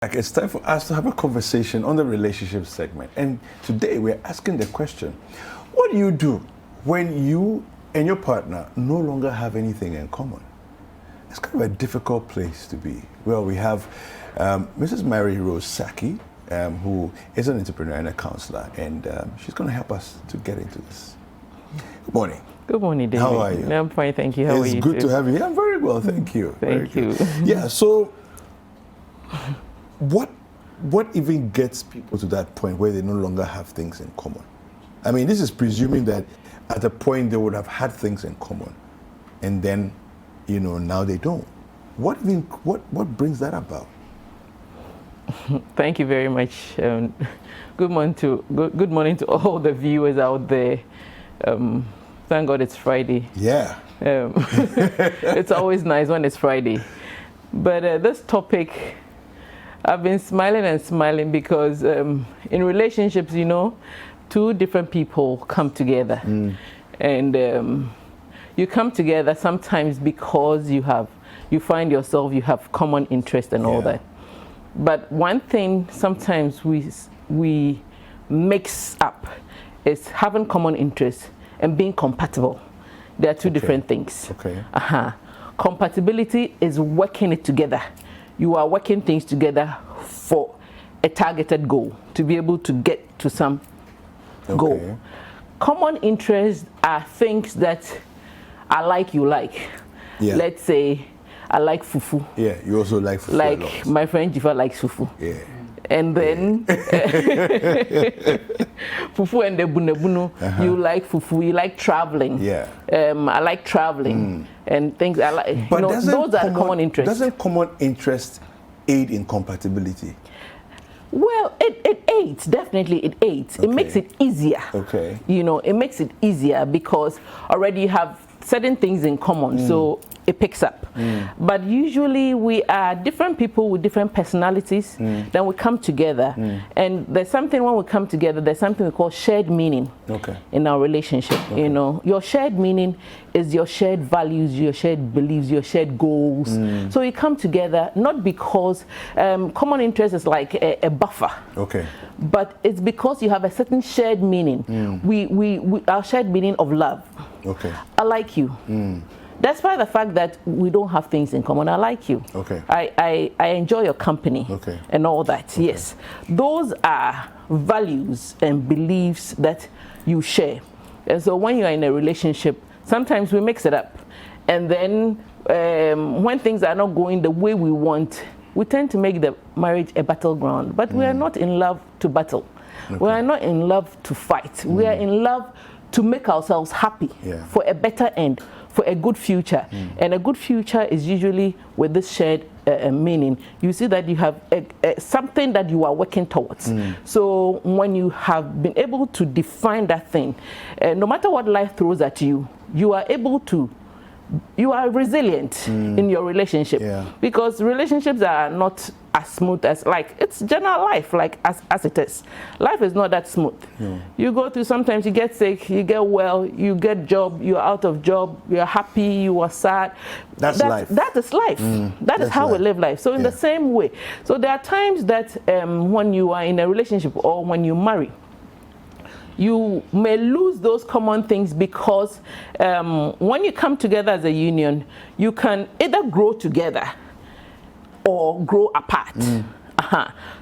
It's time for us to have a conversation on the relationship segment. And today we're asking the question, what do you do when you and your partner no longer have anything in common? It's kind of a difficult place to be. Well, we have Mrs. Mary Rose Saki, who is an entrepreneur and a counselor, and she's going to help us to get into this. Good morning. Good morning, David. How are you? I'm fine, thank you. How are you? It's good to have you here. I'm very well, thank you. Thank you. Yeah, so what even gets people to that point where they no longer have things in common? I mean, this is presuming that at a point they would have had things in common, and then, now they don't. What brings that about? Thank you very much. Good morning to all the viewers out there. Thank God it's Friday. Yeah. It's always nice when it's Friday. But this topic, I've been smiling and smiling because in relationships, two different people come together. And you come together sometimes because you find yourself, you have common interest and all that. But one thing sometimes we mix up is having common interest and being compatible. They are two different things. Okay. Compatibility is working it together. You are working things together for a targeted goal, to be able to get to some goal. Common interests are things that I like, you like. Yeah. Let's say I like fufu. Yeah, you also like fufu. Like my friend Jifa likes fufu. Yeah. And then fufu and the bunebuno, you like fufu, you like traveling. Yeah. I like traveling and things I like. But those are common interests. Doesn't common interest aid in compatibility? Well, it aids, definitely it aids. It makes it easier. Okay. It makes it easier because already you have certain things in common, so it picks up. But usually we are different people with different personalities, then we come together. And there's something when we come together, there's something we call shared meaning in our relationship. Your shared meaning is your shared values, your shared beliefs, your shared goals. So you come together not because common interest is like a buffer. But it's because you have a certain shared meaning. We our shared meaning of love. I like you. Despite the fact that we don't have things in common, I like you. I enjoy your company and all that. Yes. Those are values and beliefs that you share. And so when you're in a relationship, sometimes we mix it up. And then when things are not going the way we want, we tend to make the marriage a battleground. But we are not in love to battle. We are not in love to fight. We are in love to make ourselves happy for a better end, for a good future. And a good future is usually with this shared meaning. You see that you have something that you are working towards. So when you have been able to define that thing, no matter what life throws at you, you are able to, you are resilient in your relationship. Because relationships are not as smooth as, like, it's general life, like as it is. Life is not that smooth. You go through, sometimes you get sick, you get well, you get job, you're out of job, you're happy, you are sad. That's life. That is life. That is how we live life. So in the same way. So there are times that when you are in a relationship or when you marry, you may lose those common things because when you come together as a union, you can either grow together or grow apart.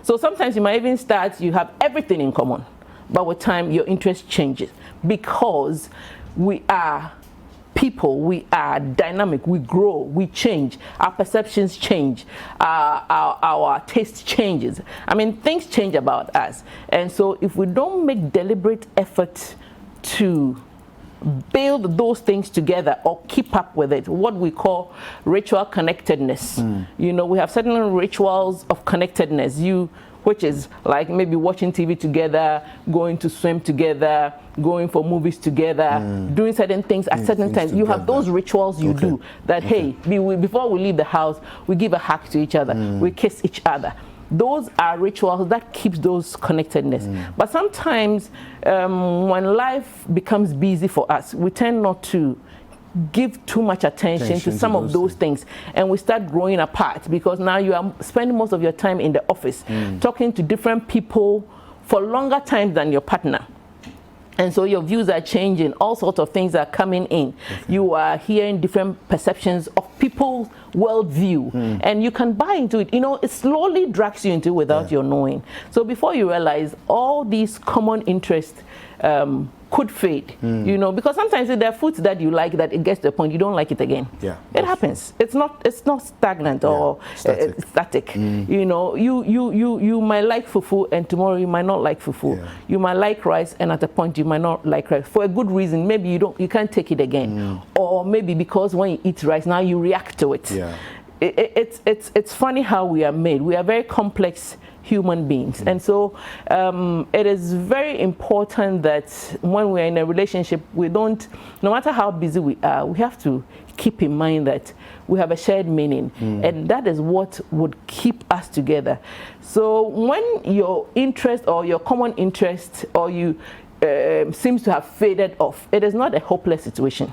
So sometimes you might even start, you have everything in common, but with time your interest changes because we are people, we are dynamic, we grow, we change, our perceptions change, our taste changes. I mean, things change about us. And so if we don't make deliberate effort to build those things together or keep up with it, what we call ritual connectedness. We have certain rituals of connectedness, which is like maybe watching TV together, going to swim together, going for movies together, doing certain things at certain times. You have those rituals you do that, hey, before we leave the house, we give a hug to each other, we kiss each other. Those are rituals that keeps those connectedness. But sometimes when life becomes busy for us, we tend not to give too much attention to some of those things, and we start growing apart, because now you are spending most of your time in the office talking to different people for longer time than your partner. And so your views are changing, all sorts of things are coming in. You are hearing different perceptions of people's worldview, and you can buy into it. You know, it slowly drags you into it without your knowing. So before you realize, all these common interests could fade, you know, because sometimes there are foods that you like that it gets to a point you don't like it again. It happens. It's not stagnant or static. You know, you might like fufu and tomorrow you might not like fufu. You might like rice and at a point you might not like rice for a good reason. Maybe you can't take it again, or maybe because when you eat rice now you react to it. It's funny how we are made. We are very complex human beings, and so it is very important that when we're in a relationship, we don't, no matter how busy we are, we have to keep in mind that we have a shared meaning, and that is what would keep us together. So when your interest or your common interest or you seems to have faded off, it is not a hopeless situation.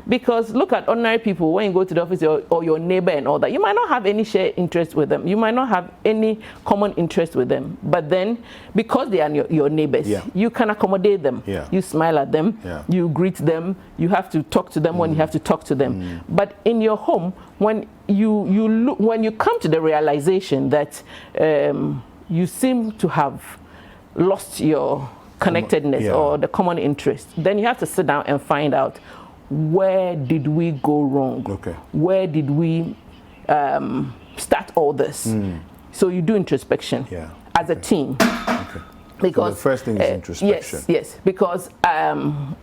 Because look at ordinary people. When you go to the office, or your neighbor and all that, you might not have any shared interest with them. You might not have any common interest with them. But then, because they are your neighbors, you can accommodate them. You smile at them. You greet them. You have to talk to them when you have to talk to them. But in your home, when you come to the realization that you seem to have lost your connectedness or the common interest, then you have to sit down and find out, where did we go wrong? Where did we start all this? So you do introspection as a team. Because so the first thing is introspection. Yes, because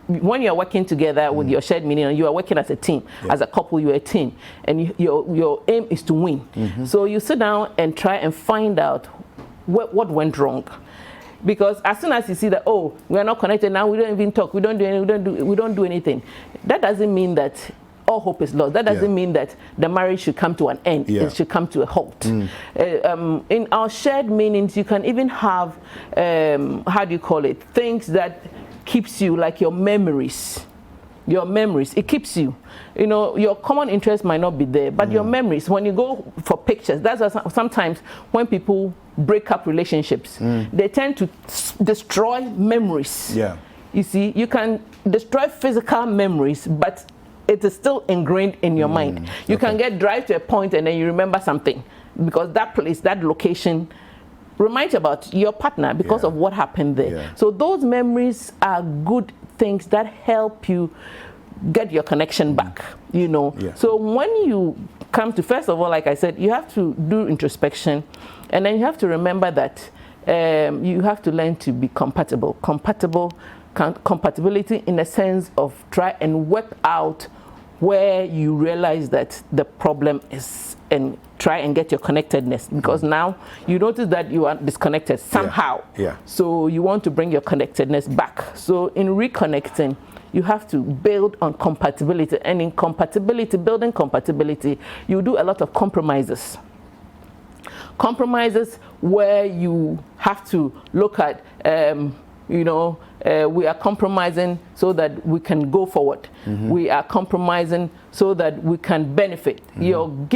when you're working together with your shared meaning, and you are working as a team, as a couple, you're a team, and your aim is to win. So you sit down and try and find out what went wrong. Because as soon as you see that, oh, we are not connected now, we don't even talk, we don't do anything, that doesn't mean that all hope is lost. That doesn't mean that the marriage should come to an end. It should come to a halt. In our shared meanings, you can even have, how do you call it, things that keeps you, like your memories. Your memories, it keeps you. You know, your common interest might not be there, but your memories, when you go for pictures, that's why sometimes when people break up relationships, they tend to destroy memories. You see, you can destroy physical memories, but it is still ingrained in your mind. You can get drive to a point and then you remember something, because that place, that location reminds you about your partner because of what happened there. So those memories are good things that help you get your connection back, you know. So when you come to, first of all, like I said, you have to do introspection, and then you have to remember that you have to learn to be compatible. Compatibility in the sense of try and work out where you realize that the problem is, and try and get your connectedness, because now you notice that you are disconnected somehow. So you want to bring your connectedness back. So in reconnecting, you have to build on compatibility, and in compatibility, building compatibility, you do a lot of compromises. Compromises where you have to look at, you know, we are compromising so that we can go forward. We are compromising so that we can benefit.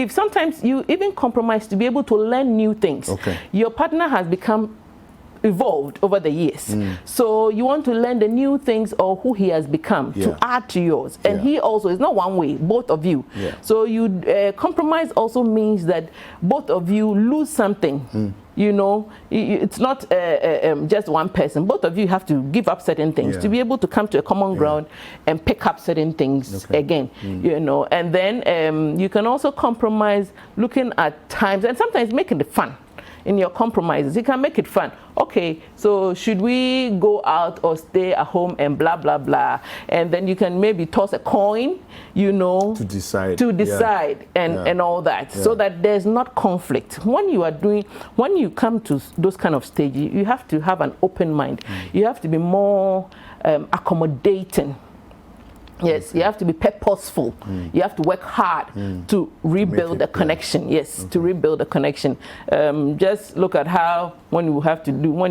Sometimes you even compromise to be able to learn new things. Your partner has become evolved over the years, so you want to learn the new things or who he has become to add to yours, and he also is not one way, both of you. So you compromise also means that both of you lose something. You know, it's not just one person. Both of you have to give up certain things to be able to come to a common ground and pick up certain things again. You know, and then you can also compromise looking at times, and sometimes making it fun. In your compromises, you can make it fun. Okay, so should we go out or stay at home and blah blah blah, and then you can maybe toss a coin, you know, to decide and all that, so that there's not conflict. When you come to those kind of stages, you have to have an open mind. You have to be more accommodating. Yes, you have to be purposeful. You have to work hard to rebuild the connection. Yes, to rebuild the connection. Just look at how when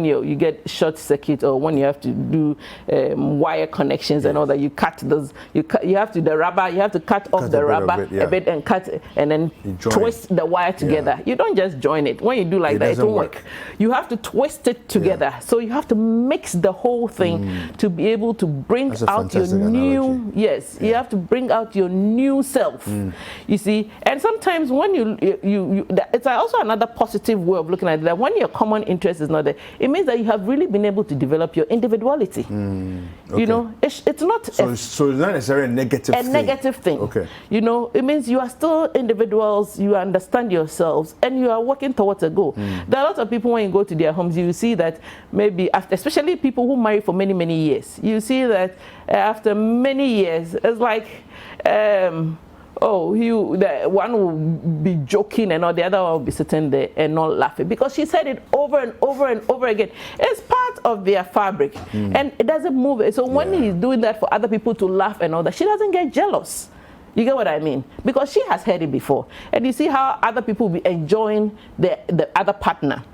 you get short circuit, or when you have to do wire connections and all that, you cut those. You have to cut off the rubber a bit and cut and then twist the wire together. You don't just join it. When you do like that, it won't work. You have to twist it together. So you have to mix the whole thing to be able to bring out your new. Yes, you have to bring out your new self. You see, and sometimes when it's also another positive way of looking at it, that when your common interest is not there, it means that you have really been able to develop your individuality. Okay. You know, it's not so it's not necessarily a negative thing. Okay. You know, it means you are still individuals, you understand yourselves, and you are working towards a goal. There are lots of people, when you go to their homes, you see that maybe after, especially people who marry for many, many years, you see that after many years, it's like, the one will be joking and all, the other one will be sitting there and not laughing, because she said it over and over and over again. It's part of their fabric, and it doesn't move. So when he's doing that for other people to laugh and all that, she doesn't get jealous. You get what I mean? Because she has heard it before. And you see how other people will be enjoying the other partner.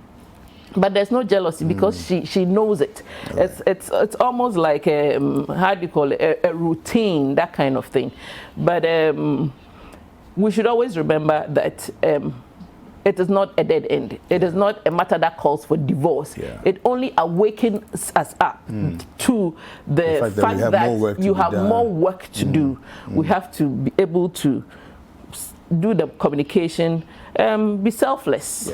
But there's no jealousy, because she knows it. It's almost like how do you call it, a routine, that kind of thing. But we should always remember that it is not a dead end. It is not a matter that calls for divorce. It only awakens us up to the fact that you have more work to do. We have to be able to do the communication, be selfless.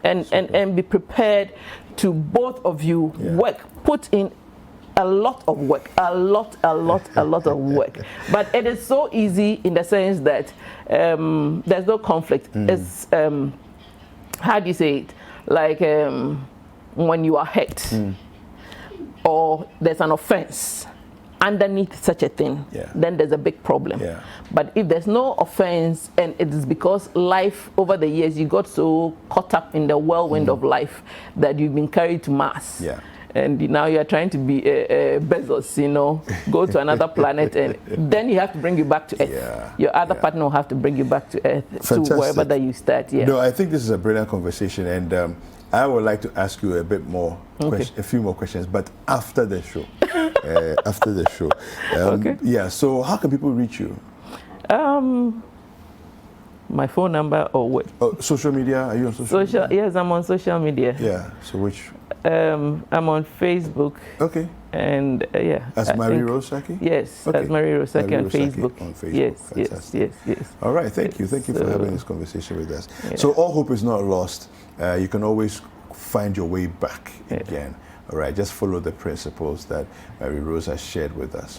And be prepared to both of you work, put in a lot of work, a lot of work. But it is so easy in the sense that there's no conflict. It's how do you say it? Like when you are hurt or there's an offense underneath such a thing, then there's a big problem. But if there's no offense, and it is because life over the years, you got so caught up in the whirlwind of life that you've been carried to Mars. And now you're trying to be Bezos, you know, go to another planet, and then you have to bring you back to Earth. Your other partner will have to bring you back to Earth, to wherever that you start. No, I think this is a brilliant conversation, and I would like to ask you a bit more, a few more questions, but after the show. After the show. Yeah, so how can people reach you? My phone number or what? Social media? Are you on social media? Yes, I'm on social media. Yeah, so which? I'm on Facebook. Okay. And as Mary Rose Saki? Yes, as Mary Rose Saki on Facebook. On Facebook. Yes. All right, thank you for having this conversation with us. So all hope is not lost. You can always find your way back again. All right, just follow the principles that Mary Rose has shared with us.